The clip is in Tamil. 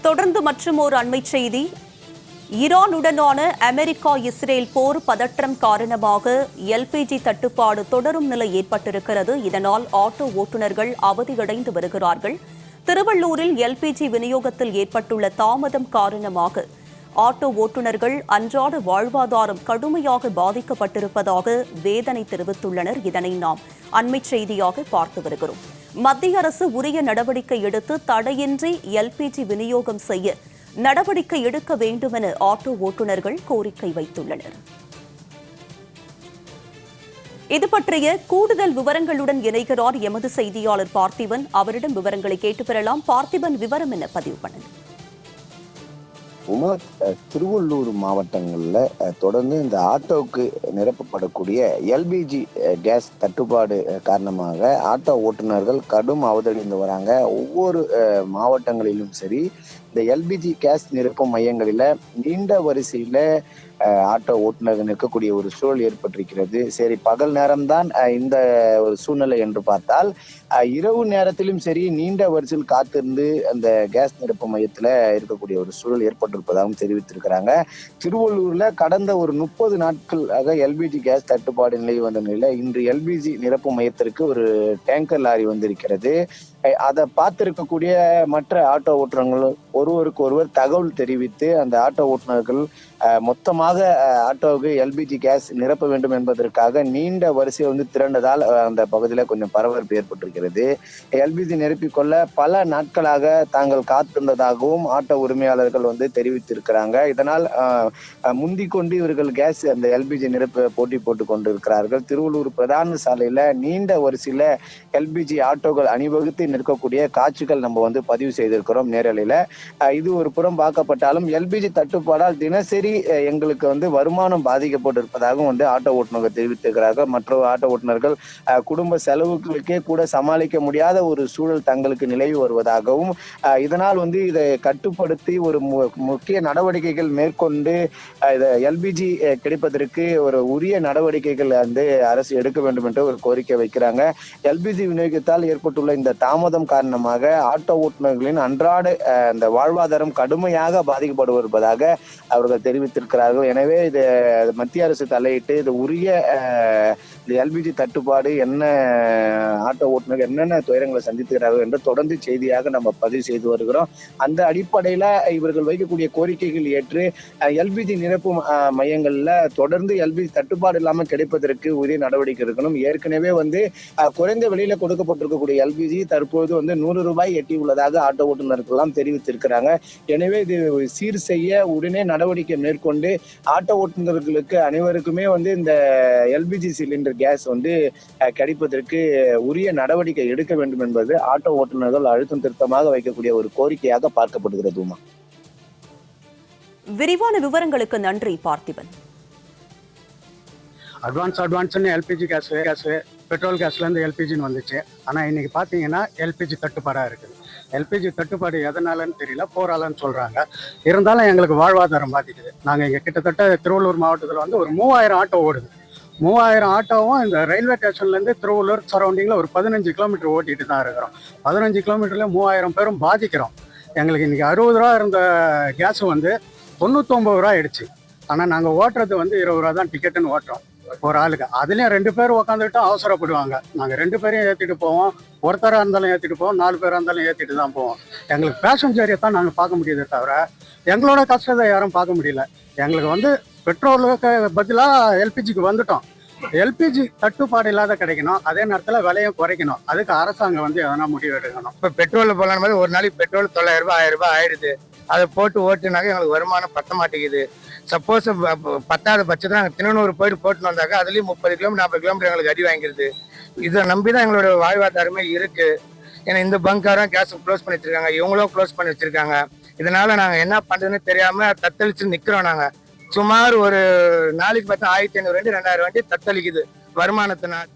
தொடர்ந்து மற்றும் ஒரு அண்மைச் செய்தி. ஈரானுடனான அமெரிக்கா இஸ்ரேல் போர் பதற்றம் காரணமாக எல்பிஜி தட்டுப்பாடு தொடரும் நிலை ஏற்பட்டிருக்கிறது. இதனால் ஆட்டோ ஓட்டுநர்கள் அவதியடைந்து வருகிறார்கள். திருவள்ளூரில் எல்பிஜி விநியோகத்தில் ஏற்பட்டுள்ள தாமதம் காரணமாக ஆட்டோ ஓட்டுநர்கள் அன்றாட வாழ்வாதாரம் கடுமையாக பாதிக்கப்பட்டிருப்பதாக வேதனை தெரிவித்துள்ளனர். இதனை நாம் அண்மைச் செய்தியாக பார்த்து வருகிறோம். மத்திய அரசு உரிய நடவடிக்கை எடுத்து தடையின்றி எல்பிஜி விநியோகம் செய்ய நடவடிக்கை எடுக்க வேண்டும் என ஆட்டோ ஓட்டுநர்கள் கோரிக்கை வைத்துள்ளனர். இது பற்றிய கூடுதல் விவரங்களுடன் இணைகிறார் எமது செய்தியாளர் பார்த்திபன். அவரிடம் விவரங்களை கேட்டு பெறலாம். பார்த்திபன், விவரம் என்ன? பதிவு பண்ணுங்க. திருவள்ளூர் மாவட்டங்கள்ல தொடர்ந்து இந்த ஆட்டோவுக்கு நிரப்பப்படக்கூடிய எல்பிஜி கேஸ் தட்டுப்பாடு காரணமாக ஆட்டோ ஓட்டுநர்கள் கடும் அவதறிந்து வராங்க. ஒவ்வொரு மாவட்டங்களிலும் சரி, இந்த எல்பிஜி கேஸ் நிரப்பும் மையங்களில நீண்ட வரிசையில ஆட்டோ ஓட்டுநர்கள் நிற்கக்கூடிய ஒரு சூழல் ஏற்பட்டிருக்கிறது. சரி, பகல் நேரம்தான் இந்த ஒரு சூழ்நிலை என்று பார்த்தால், இரவு நேரத்திலும் சரி நீண்ட வரிசையில் காத்திருந்து அந்த கேஸ் நிரப்பு மையத்துல இருக்கக்கூடிய ஒரு சூழல் ஏற்பட்டிருப்பதாகவும் தெரிவித்திருக்கிறாங்க. திருவள்ளூர்ல கடந்த ஒரு 30 நாட்களாக எல்பிஜி கேஸ் தட்டுப்பாடு நிலை வந்த நிலையில இன்று எல்பிஜி நிரப்பு மையத்திற்கு ஒரு டேங்கர் லாரி வந்திருக்கிறது. அதை பார்த்திருக்கக்கூடிய மற்ற ஆட்டோ ஓட்டுநர்கள் ஒருவருக்கு ஒருவர் தகவல் தெரிவித்து அந்த ஆட்டோ ஓட்டுநர்கள் மொத்தமாக ஆட்டோவுக்கு எல்பிஜி கேஸ் நிரப்ப வேண்டும் என்பதற்காக நீண்ட வரிசையை திரண்டதால் அந்த பகுதியில கொஞ்சம் பரபரப்பு ஏற்பட்டிருக்கிறது. எல்பிஜி நிரப்பிக்கொள்ள பல நாட்களாக தாங்கள் காத்திருந்ததாகவும் ஆட்டோ உரிமையாளர்கள் தெரிவித்திருக்கிறாங்க. இதனால் முந்திக் கொண்டு இவர்கள் கேஸ் அந்த எல்பிஜி நிரப்ப போட்டி போட்டுக் கொண்டிருக்கிறார்கள். திருவள்ளூர் பிரதான சாலையில நீண்ட வரிசையில எல்பிஜி ஆட்டோக்கள் அணிவகுத்து நிற்கக்கூடிய காட்சிகள் நம்ம பதிவு செய்திருக்கிறோம் நேரலையில. இது ஒரு புறம் பார்க்கப்பட்டாலும் எல்பிஜி தட்டுப்பாடால் தினசரி எங்களுக்கு வருமானம் பாதிக்கப்பட்டிருப்பதாகவும் ஆட்டோ ஓட்டுநர்கள் தெரிவித்திருக்கிறார்கள். மற்ற ஆட்டோ ஓட்டுநர்கள் குடும்ப செலவுகளுக்கே கூட சமாளிக்க முடியாத ஒரு சூழல் தங்களுக்கு நிலவி வருவதாகவும், இதனால் இதை கட்டுப்படுத்தி ஒரு முக்கிய நடவடிக்கைகள் மேற்கொண்டு எல்பிஜி கிடைப்பதற்கு ஒரு உரிய நடவடிக்கைகள் அரசு எடுக்க வேண்டும் என்று ஒரு கோரிக்கை வைக்கிறாங்க. எல்பிஜி விநியோகத்தால் ஏற்பட்டுள்ள இந்த தாமதம் காரணமாக ஆட்டோ ஓட்டுநர்களின் அன்றாட அந்த வாழ்வாதாரம் கடுமையாக பாதிக்கப்படுவதாக அவர்கள் தெரிவித்திருக்கிறார்கள். எனவே இது மத்திய அரசு தலையிட்டு இது உரிய எல்பிஜி தட்டுப்பாடு என்ன, ஆட்டோ ஓட்டுநர்கள் என்னென்ன துயரங்களை சந்தித்துக்கிறார்கள் என்று தொடர்ந்து செய்தியாக நம்ம பதிவு செய்து வருகிறோம். அந்த அடிப்படையில இவர்கள் வைக்கக்கூடிய கோரிக்கைகள் ஏற்று எல்பிஜி நிரப்பு மையங்கள்ல தொடர்ந்து எல்பிஜி தட்டுப்பாடு இல்லாமல் கிடைப்பதற்கு உரிய நடவடிக்கை இருக்கணும். ஏற்கனவே குறைந்த விலையில கொடுக்கப்பட்டிருக்கக்கூடிய எல்பிஜி தற்போது 100 ரூபாய் எட்டி உள்ளதாக ஆட்டோ ஓட்டுநர்கள் எல்லாம் தெரிவித்திருக்கிறாங்க. எனவே இது சீர் செய்ய உடனே நடவடிக்கை மேற்கொண்டு ஆட்டோ ஓட்டுநர்களுக்கு அனைவருக்குமே இந்த எல்பிஜி சிலிண்டர் கேஸ் கிடைப்பதற்கு உரிய நடவடிக்கை எடுக்க வேண்டும் என்பது ஆட்டோ ஓட்டுநர்கள் அழுத்தம் திருத்தமாக வைக்கக்கூடிய ஒரு கோரிக்கையாக பார்க்கப்படுகிறது. விரிவான விவரங்களுக்கு நன்றி Parthiban. Advance LPG gas petrol கேஸ்லேருந்து எல்பிஜின்னு வந்துச்சு. ஆனால் இன்னைக்கு பார்த்தீங்கன்னா எல்பிஜி தட்டுப்பாடாக இருக்குது. எல்பிஜி தட்டுப்பாடு எதனாலன்னு தெரியல, போராலன்னு சொல்கிறாங்க. இருந்தாலும் எங்களுக்கு வாழ்வாதாரம் பாதிக்குது. நாங்கள் இங்கே கிட்டத்தட்ட திருவள்ளூர் மாவட்டத்தில் ஒரு 3000 ஆட்டோ ஓடுது. 3000 ஆட்டோவும் இந்த ரயில்வே ஸ்டேஷன்லேருந்து திருவள்ளூர் சரௌண்டிங்கில் ஒரு 15 கிலோமீட்டர் ஓட்டிகிட்டு தான் இருக்கிறோம். 15 கிலோமீட்டரில் 3000 பேரும் பாதிக்கிறோம். எங்களுக்கு இன்றைக்கி 60 ரூபா இருந்த கேஸு 99 ரூபா ஆயிடுச்சு. ஆனால் நாங்கள் ஓட்டுறது 20 ரூபா தான் டிக்கெட்டுன்னு ஓட்டுறோம் ஒரு ஆளுக்கு. அதுலேயும் 2 பேர் உட்காந்துக்கிட்டு அவசரப்படுவாங்க. நாங்கள் 2 பேரையும் ஏற்றிட்டு போவோம். ஒருத்தராக இருந்தாலும் ஏற்றிட்டு போவோம், 4 பேராக இருந்தாலும் ஏற்றிட்டு தான் போவோம். எங்களுக்கு பேசஞ்சரியை தான் நாங்கள் பார்க்க முடியுதே தவிர எங்களோட கஷ்டத்தை யாரும் பார்க்க முடியல. எங்களுக்கு பெட்ரோலுக்கு பதிலாக எல்பிஜிக்கு வந்துட்டோம். எல்பிஜி தட்டுப்பாடு இல்லாத கிடைக்கணும், அதே நேரத்தில் விலையும் குறைக்கணும். அதுக்கு அரசாங்கம் எதனா முடிவு எடுக்கணும். இப்போ பெட்ரோலில் போகலான மாதிரி ஒரு நாளைக்கு பெட்ரோல் 900 ரூபாய் 1000 ரூபாய் ஆயிடுது. அதை போட்டு ஓட்டுனாக்க எங்களுக்கு வருமானம் பத்த மாட்டேங்குது. சப்போஸ் 10வது பட்சத்தில் நாங்கள் திருநூறு போட்டு வந்தாக்க அதுலேயும் 30 கிலோமீட்டர் 40 கிலோமீட்டர் எங்களுக்கு அடி வாங்கிடுது. இதை நம்பி தான் எங்களோட வாழ்வாதாரமே இருக்கு. ஏன்னா இந்த பங்காரம் கேஸ் க்ளோஸ் பண்ணி வச்சிருக்காங்க, இவங்களும் க்ளோஸ் பண்ணி வச்சிருக்காங்க. இதனால நாங்கள் என்ன பண்ணுறதுன்னு தெரியாம தத்தளிச்சு நிற்கிறோம். நாங்கள் சுமார் ஒரு நாளைக்கு பார்த்தா 1500 வண்டி 2000 வண்டி தத்தளிக்குது வருமானத்தினால்.